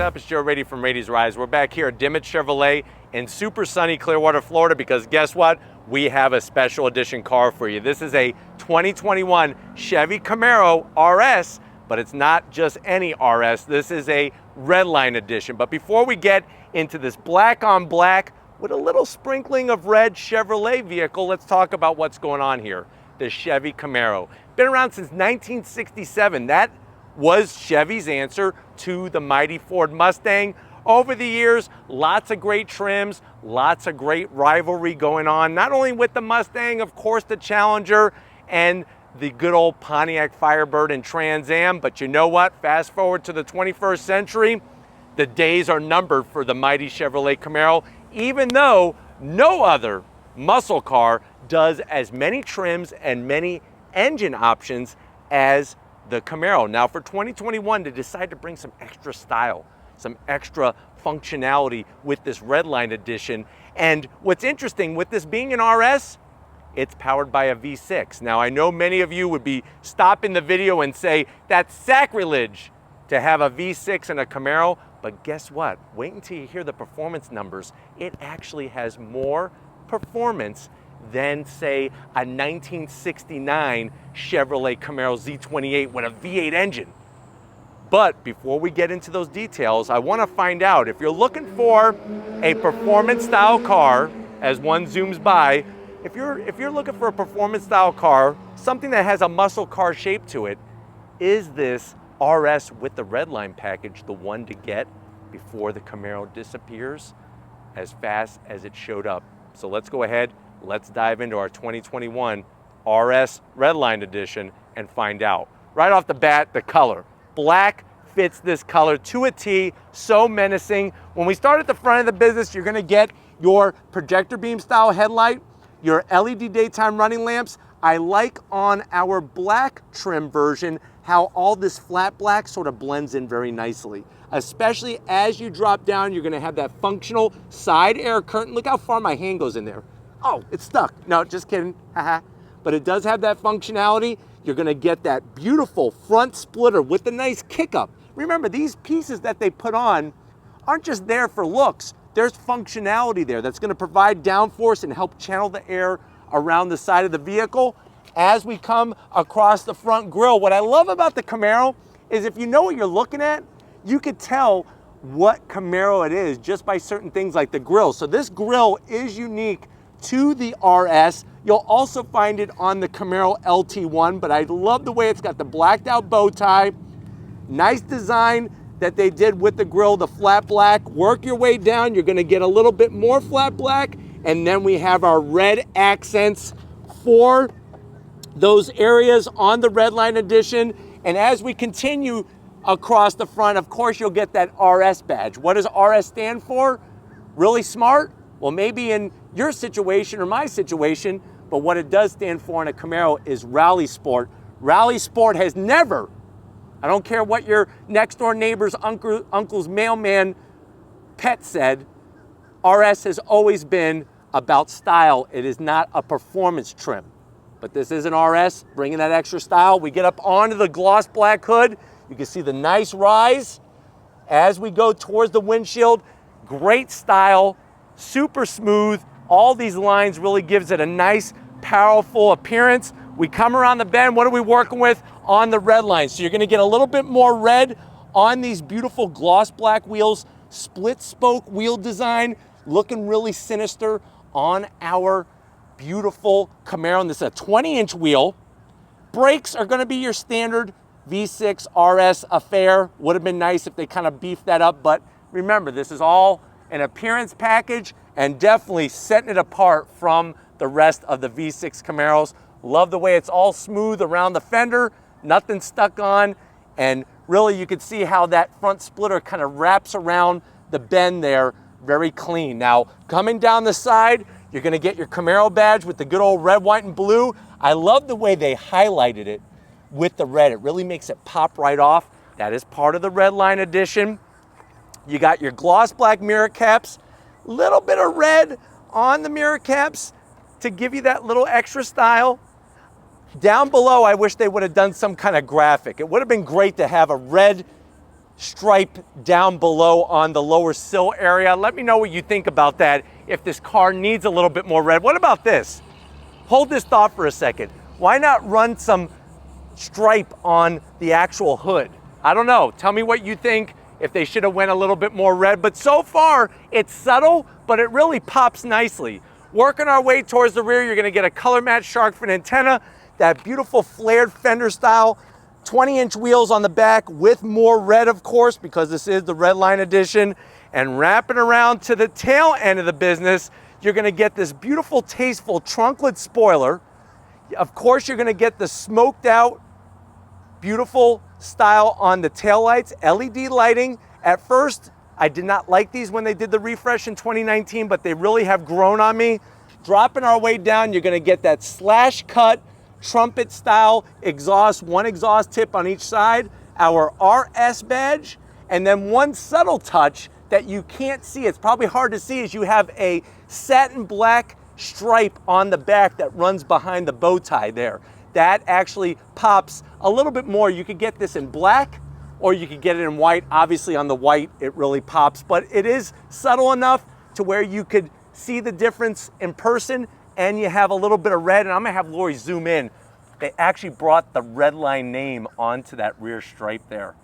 up? It's Joe Raiti from Raiti's Rise. We're back here at Dimmitt Chevrolet in super sunny Clearwater, Florida, because guess what? We have a special edition car for you. This is a 2021 Chevy Camaro RS, but it's not just any RS. This is a Redline Edition. But before we get into this black on black with a little sprinkling of red Chevrolet vehicle, let's talk about what's going on here. The Chevy Camaro. Been around since 1967. That was Chevy's answer to the mighty Ford Mustang. Over the years, lots of great trims, lots of great rivalry going on, not only with the Mustang, of course, the Challenger, and the good old Pontiac Firebird and Trans Am, but you know what? Fast forward to the 21st century, the days are numbered for the mighty Chevrolet Camaro, even though no other muscle car does as many trims and many engine options as the Camaro. Now for 2021, they decided to bring some extra style, some extra functionality with this Redline Edition. And what's interesting, with this being an RS, it's powered by a V6. Now I know many of you would be stopping the video and say, that's sacrilege to have a V6 in a Camaro, but guess what? Wait until you hear the performance numbers. It actually has more performance than, say, a 1969 Chevrolet Camaro Z28 with a V8 engine. But before we get into those details, I want to find out, if you're looking for a performance style car, as one zooms by, if you're looking for a performance style car, something that has a muscle car shape to it, is this RS with the Redline package the one to get before the Camaro disappears as fast as it showed up? So let's go ahead, let's dive into our 2021 RS Redline Edition and find out. Right off the bat, the color. Black fits this color to a T, so menacing. When we start at the front of the business, you're gonna get your projector beam style headlight, your LED daytime running lamps. I like on our black trim version how all this flat black sort of blends in very nicely. Especially as you drop down, you're gonna have that functional side air curtain. Look how far my hand goes in there. Oh, it's stuck. No, just kidding, haha. But it does have that functionality. You're gonna get that beautiful front splitter with the nice kick up. Remember, these pieces that they put on aren't just there for looks. There's functionality there that's gonna provide downforce and help channel the air around the side of the vehicle. As we come across the front grille, what I love about the Camaro is if you know what you're looking at, you could tell what Camaro it is just by certain things like the grille. So this grille is unique to the RS. You'll also find it on the Camaro LT1, but I love the way it's got the blacked out bow tie. Nice design that they did with the grille, the flat black. Work your way down, you're gonna get a little bit more flat black, and then we have our red accents for those areas on the Redline Edition. And as we continue across the front, of course, you'll get that RS badge. What does RS stand for? Really smart? Well, maybe in your situation or my situation, but what it does stand for in a Camaro is Rally Sport. Rally Sport has never, I don't care what your next door neighbor's uncle's mailman pet said, RS has always been about style. It is not a performance trim. But this is an RS, bringing that extra style. We get up onto the gloss black hood. You can see the nice rise as we go towards the windshield. Great style, super smooth. All these lines really gives it a nice, powerful appearance. We come around the bend, what are we working with? On the Redline. So you're gonna get a little bit more red on these beautiful gloss black wheels, split spoke wheel design, looking really sinister on our beautiful Camaro. And this is a 20-inch wheel. Brakes are gonna be your standard V6 RS affair. Would have been nice if they kind of beefed that up, but remember, this is all an appearance package and definitely setting it apart from the rest of the V6 Camaros. Love the way it's all smooth around the fender, nothing stuck on, and really you can see how that front splitter kind of wraps around the bend there, very clean. Now, coming down the side, you're gonna get your Camaro badge with the good old red, white, and blue. I love the way they highlighted it with the red. It really makes it pop right off. That is part of the Redline Edition. You got your gloss black mirror caps, little bit of red on the mirror caps to give you that little extra style. Down below, I wish they would have done some kind of graphic. It would have been great to have a red stripe down below on the lower sill area. Let me know what you think about that, if this car needs a little bit more red. What about this? Hold this thought for a second. Why not run some stripe on the actual hood? I don't know. Tell me what you think, if they should have went a little bit more red. But so far, it's subtle, but it really pops nicely. Working our way towards the rear, you're gonna get a color match shark fin antenna, that beautiful flared fender style, 20-inch wheels on the back with more red, of course, because this is the Redline Edition. And wrapping around to the tail end of the business, you're gonna get this beautiful, tasteful trunklet spoiler. Of course, you're gonna get the smoked out, beautiful style on the taillights, LED lighting. At first, I did not like these when they did the refresh in 2019, but they really have grown on me. Dropping our way down, you're gonna get that slash cut, trumpet style exhaust, one exhaust tip on each side, our RS badge, and then one subtle touch that you can't see, it's probably hard to see, is you have a satin black stripe on the back that runs behind the bow tie there. That actually pops a little bit more. You could get this in black or you could get it in white. Obviously on the white, it really pops, but it is subtle enough to where you could see the difference in person, and you have a little bit of red. And I'm gonna have Lori zoom in. They actually brought the Redline name onto that rear stripe there.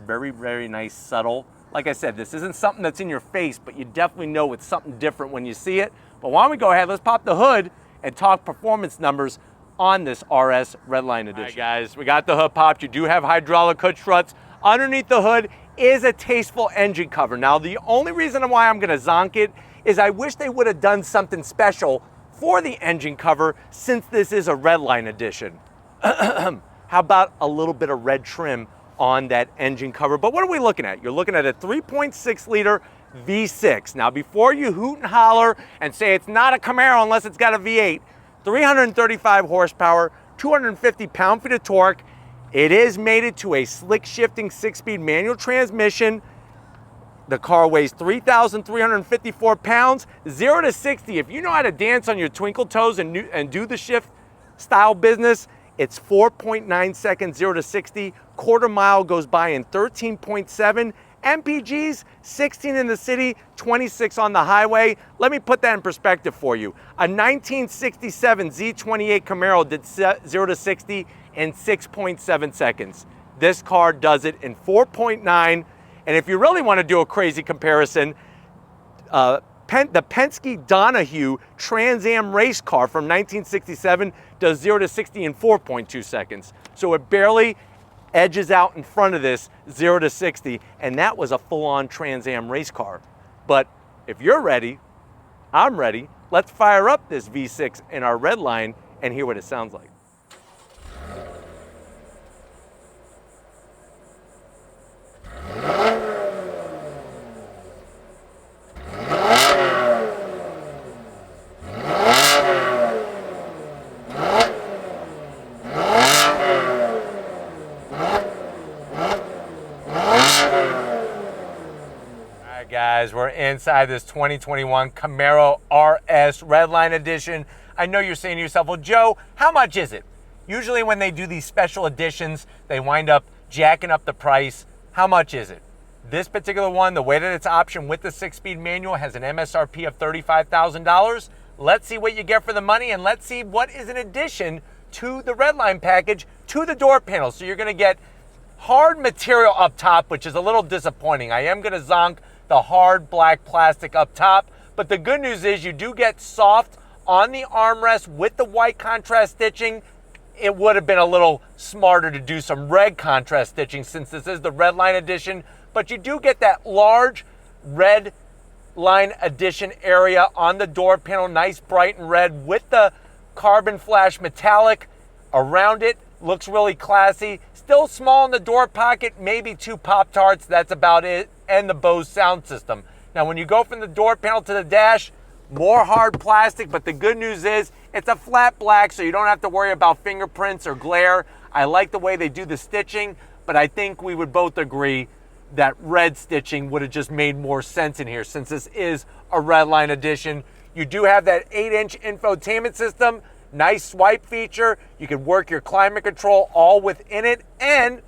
Very, very nice, subtle. Like I said, this isn't something that's in your face, but you definitely know it's something different when you see it. But why don't we go ahead, let's pop the hood and talk performance numbers on this RS Redline Edition. All right, guys, we got the hood popped. You do have hydraulic hood struts. Underneath the hood is a tasteful engine cover. Now, the only reason why I'm gonna zonk it is I wish they would have done something special for the engine cover, since this is a Redline Edition. How about a little bit of red trim on that engine cover? But what are we looking at? You're looking at a 3.6 liter V6. Now, before you hoot and holler and say it's not a Camaro unless it's got a V8, 335 horsepower, 250 pound-feet of torque. It is mated to a slick shifting 6-speed manual transmission. The car weighs 3,354 pounds. 0 to 60, if you know how to dance on your twinkle toes and do the shift style business, it's 4.9 seconds, 0 to 60. Quarter mile goes by in 13.7. MPGs, 16 in the city, 26 on the highway. Let me put that in perspective for you. A 1967 Z28 Camaro did 0 to 60 in 6.7 seconds. This car does it in 4.9. And if you really want to do a crazy comparison, the Penske Donahue Trans Am race car from 1967 does 0 to 60 in 4.2 seconds. So it barely edges out in front of this 0 to 60, and that was a full-on Trans Am race car. But if you're ready, I'm ready. Let's fire up this V6 in our Redline and hear what it sounds like. Guys, we're inside this 2021 Camaro RS Redline Edition. I know you're saying to yourself, well, Joe, how much is it? Usually when they do these special editions, they wind up jacking up the price. How much is it? This particular one, the way that it's optioned with the 6-speed manual, has an MSRP of $35,000. Let's see what you get for the money, and let's see what is an addition to the Redline package to the door panel. So you're gonna get hard material up top, which is a little disappointing. I am gonna zonk the hard black plastic up top, but the good news is you do get soft on the armrest with the white contrast stitching. It would have been a little smarter to do some red contrast stitching since this is the Redline Edition, but you do get that large Redline Edition area on the door panel, nice bright and red with the carbon flash metallic around it. Looks really classy. Still small in the door pocket, maybe 2 Pop-Tarts, that's about it, and the Bose sound system. Now when you go from the door panel to the dash, more hard plastic, but the good news is it's a flat black, so you don't have to worry about fingerprints or glare. I like the way they do the stitching, but I think we would both agree that red stitching would have just made more sense in here since this is a Redline Edition. You do have that 8-inch infotainment system, nice swipe feature. You can work your climate control all within it, and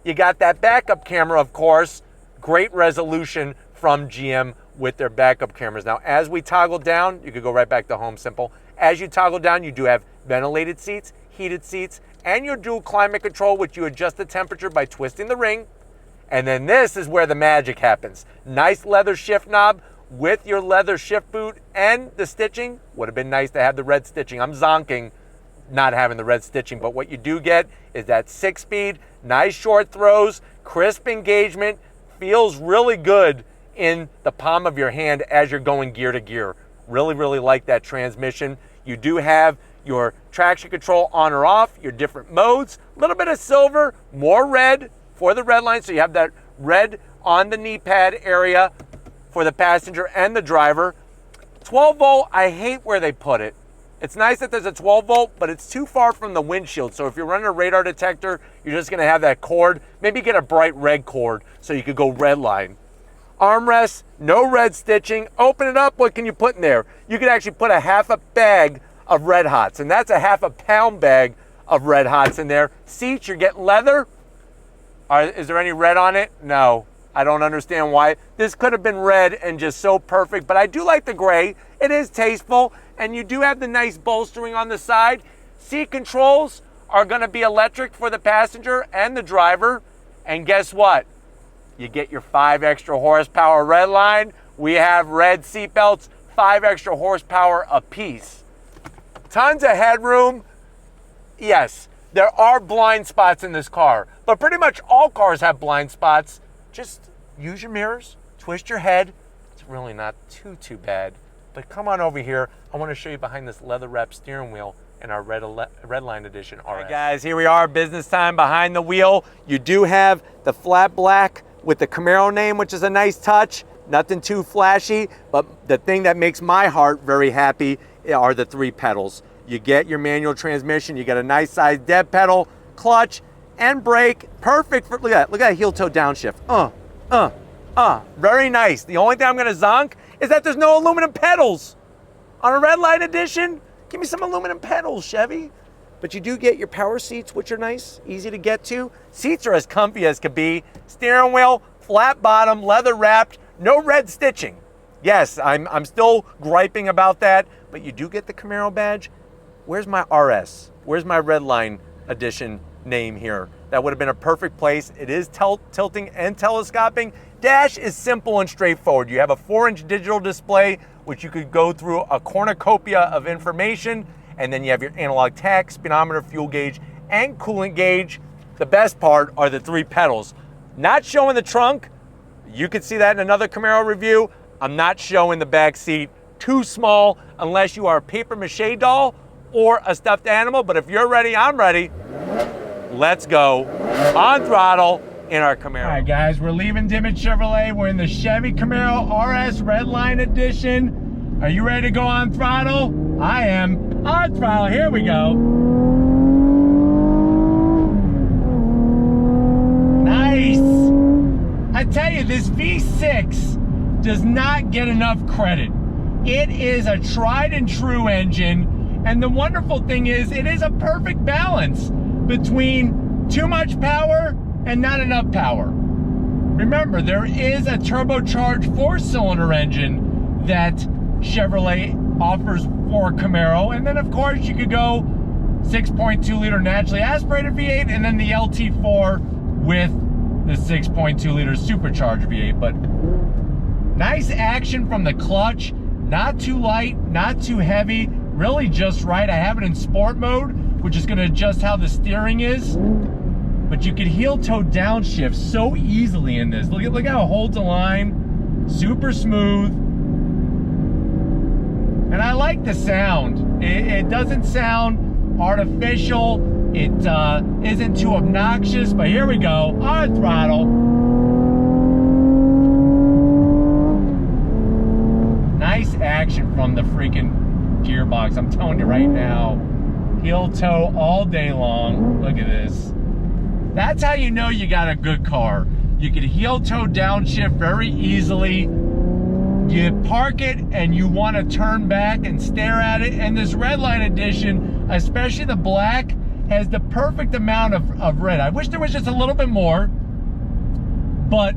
you got that backup camera, of course, Great resolution from GM with their backup cameras. Now, as we toggle down, you could go right back to home, simple. As you toggle down, you do have ventilated seats, heated seats, and your dual climate control, which you adjust the temperature by twisting the ring. And then this is where the magic happens. Nice leather shift knob with your leather shift boot and the stitching. Would have been nice to have the red stitching. I'm zonking not having the red stitching, but what you do get is that 6-speed, nice short throws, crisp engagement, feels really good in the palm of your hand as you're going gear to gear. Really, really like that transmission. You do have your traction control on or off, your different modes, a little bit of silver, more red for the Redline, so you have that red on the knee pad area for the passenger and the driver. 12 volt, I hate where they put it. It's nice that there's a 12 volt, but it's too far from the windshield. So if you're running a radar detector, you're just gonna have that cord. Maybe get a bright red cord so you could go Redline. Armrest, no red stitching. Open it up, what can you put in there? You could actually put a half a bag of Red Hots, and that's a half a pound bag of Red Hots in there. Seats, you're getting leather. Is there any red on it? No. I don't understand why. This could have been red and just so perfect, but I do like the gray. It is tasteful, and you do have the nice bolstering on the side. Seat controls are gonna be electric for the passenger and the driver, and guess what? You get your 5 extra horsepower Redline. We have red seat belts, 5 extra horsepower apiece. Tons of headroom. Yes, there are blind spots in this car, but pretty much all cars have blind spots. Just use your mirrors, twist your head. It's really not too bad. But come on over here. I want to show you behind this leather wrapped steering wheel in our Redline Edition RS. All right, guys, here we are, business time behind the wheel. You do have the flat black with the Camaro name, which is a nice touch. Nothing too flashy, but the thing that makes my heart very happy are the 3 pedals. You get your manual transmission, you get a nice size dead pedal, clutch, and brake. Perfect for, look at that heel toe downshift. Very nice. The only thing I'm gonna zonk is that there's no aluminum pedals. On a Redline Edition, give me some aluminum pedals, Chevy. But you do get your power seats, which are nice, easy to get to. Seats are as comfy as could be. Steering wheel, flat bottom, leather wrapped, no red stitching. Yes, I'm still griping about that, but you do get the Camaro badge. Where's my RS? Where's my Redline Edition name here? That would have been a perfect place. It is tilting and telescoping. Dash is simple and straightforward. You have a 4-inch digital display, which you could go through a cornucopia of information, and then you have your analog tach, speedometer, fuel gauge, and coolant gauge. The best part are the 3 pedals. Not showing the trunk. You could see that in another Camaro review. I'm not showing the back seat. Too small unless you are a paper mache doll or a stuffed animal, but if you're ready, I'm ready. Let's go on throttle in our Camaro. All right, guys, we're leaving Dimmitt Chevrolet. We're in the Chevy Camaro RS Redline Edition. Are you ready to go on throttle? I am. On throttle, here we go. Nice. I tell you, this V6 does not get enough credit. It is a tried and true engine. And the wonderful thing is, it is a perfect balance between too much power and not enough power. Remember, there is a turbocharged 4-cylinder engine that Chevrolet offers for Camaro. And then, of course, you could go 6.2 liter naturally aspirated V8 and then the LT4 with the 6.2 liter supercharged V8. But nice action from the clutch. Not too light, not too heavy. Really just right. I have it in sport mode, which is going to adjust how the steering is. But you can heel toe downshift so easily in this. Look how it holds the line. Super smooth. And I like the sound. It doesn't sound artificial. It isn't too obnoxious. But here we go. On throttle. Nice action from the freaking gearbox. I'm telling you right now, heel toe all day long. Look at this. That's how you know you got a good car. You can heel toe downshift very easily. You park it and you want to turn back and stare at it. And this Redline Edition, especially the black, has the perfect amount of red. I wish there was just a little bit more, but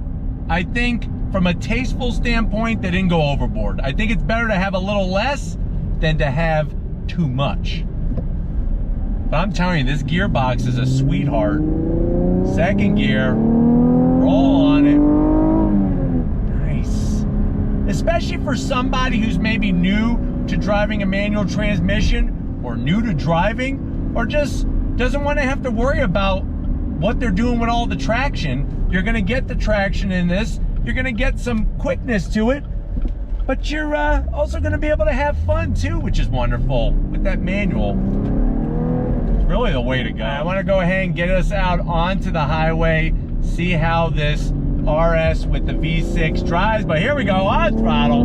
I think from a tasteful standpoint, they didn't go overboard. I think it's better to have a little less than to have too much. But I'm telling you, this gearbox is a sweetheart. Second gear, roll on it. Nice. Especially for somebody who's maybe new to driving a manual transmission, or new to driving, or just doesn't want to have to worry about what they're doing with all the traction. You're gonna get the traction in this. You're gonna get some quickness to it, but you're also gonna be able to have fun too, which is wonderful with that manual. It's really the way to go. I wanna go ahead and get us out onto the highway, see how this RS with the V6 drives, but here we go, on throttle.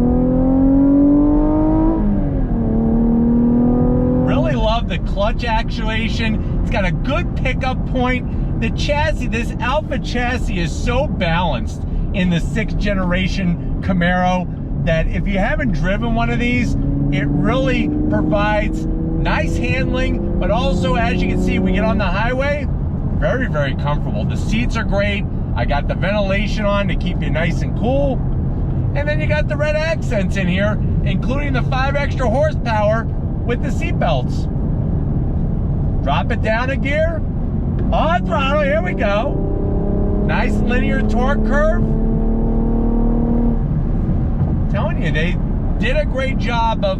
Really love the clutch actuation. It's got a good pickup point. The chassis, this Alpha chassis, is so balanced in the 6th generation Camaro that if you haven't driven one of these, it really provides nice handling, but also, as you can see, we get on the highway, very, very comfortable. The seats are great. I got the ventilation on to keep you nice and cool. And then you got the red accents in here, including the 5 extra horsepower with the seat belts. Drop it down a gear. On throttle, here we go. Nice linear torque curve. I'm telling you, they did a great job of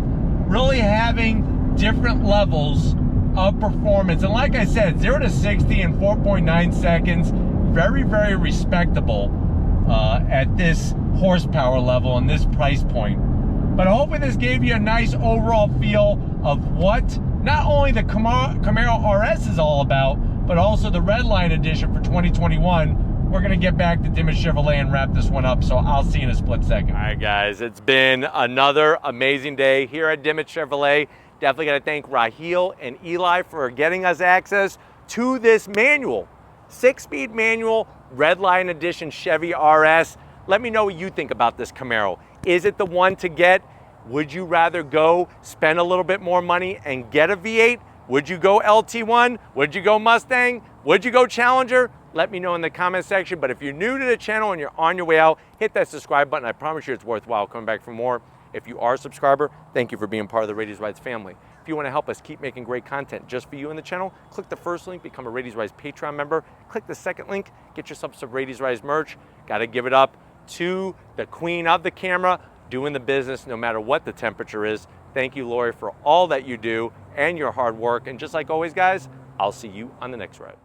really having different levels of performance. And like I said, 0 to 60 in 4.9 seconds. Very, very respectable at this horsepower level and this price point. But hopefully this gave you a nice overall feel of what not only the Camaro RS is all about, but also the Redline Edition for 2021. We're gonna get back to Dimmitt Chevrolet and wrap this one up, so I'll see you in a split second. All right, guys, it's been another amazing day here at Dimmitt Chevrolet. Definitely gotta thank Raheel and Eli for getting us access to this manual, 6-speed manual, Redline Edition Chevy RS. Let me know what you think about this Camaro. Is it the one to get? Would you rather go spend a little bit more money and get a V8? Would you go LT1? Would you go Mustang? Would you go Challenger? Let me know in the comment section. But if you're new to the channel and you're on your way out, hit that subscribe button. I promise you it's worthwhile coming back for more. If you are a subscriber, thank you for being part of the Raity's Rides family. If you want to help us keep making great content just for you in the channel, click the first link, become a Raity's Rides Patreon member. Click the second link, get yourself some Raity's Rides merch. Got to give it up to the queen of the camera, doing the business no matter what the temperature is. Thank you, Lori, for all that you do and your hard work. And just like always, guys, I'll see you on the next ride.